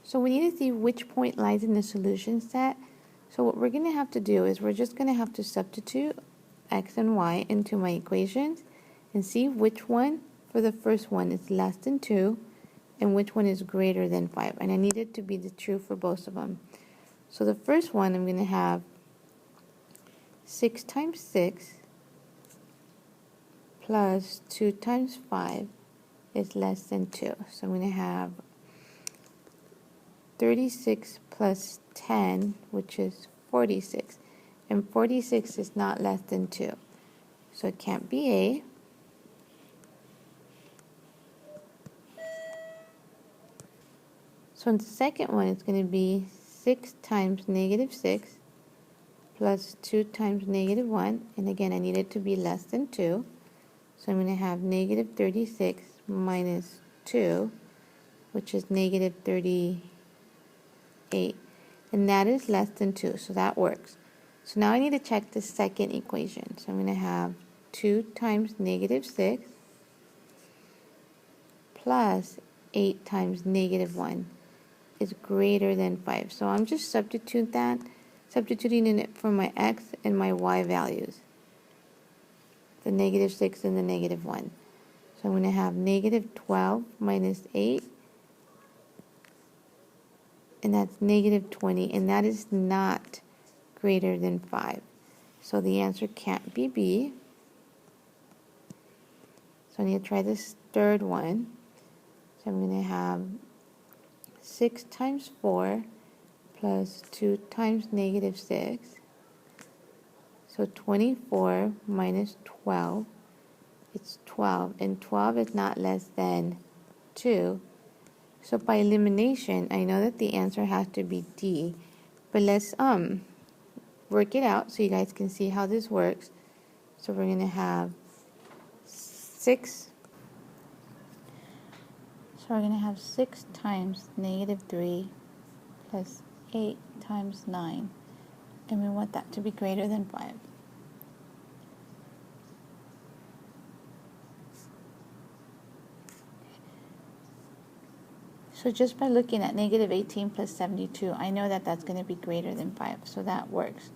So we need to see which point lies in the solution set. So what we're going to have to do is we're just going to have to substitute x and y into my equations and see which one for the first one is less than 2 and which one is greater than 5. And I need it to be the true for both of them. So the first one, I'm going to have 6 times 6 plus 2 times 5 is less than 2. So I'm going to have 36 plus 10, which is 46. And 46 is not less than 2. So it can't be A. So in the second one, it's going to be 6 times negative 6 plus 2 times negative 1. And again, I need it to be less than 2. So I'm going to have negative 36 minus 2, which is negative 38. And that is less than 2, so that works. So now I need to check the second equation. So I'm going to have 2 times negative 6 plus 8 times negative 1 is greater than 5. So I'm just substituting in it for my x and my y values, the negative 6 and the negative 1. So I'm going to have negative 12 minus 8, and that's negative 20, and that is not greater than 5. So the answer can't be B. So I need to try this third one. So I'm going to have 6 times 4 plus 2 times negative 6. So 24 minus 12, it's 12, and 12 is not less than 2. So by elimination, I know that the answer has to be D. But let's work it out so you guys can see how this works. So we're going to have 6. So we're going to have 6 times negative 3 plus 8 times 9. And we want that to be greater than 5. So just by looking at negative 18 plus 72, I know that that's going to be greater than 5, so that works.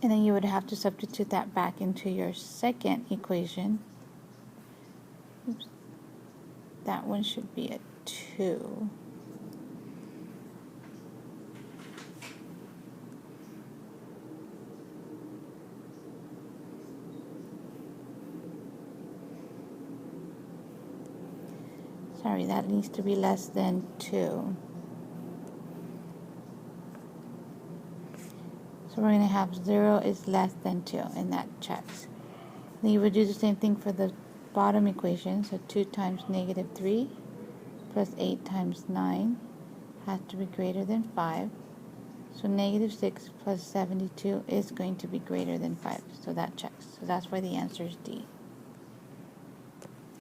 And then you would have to substitute that back into your second equation. Oops. That one should be a 2. Sorry, that needs to be less than 2. So we're going to have 0 is less than 2, and that checks. Then you would do the same thing for the bottom equation. So 2 times negative 3 plus 8 times 9 has to be greater than 5. So negative 6 plus 72 is going to be greater than 5. So that checks. So that's why the answer is D.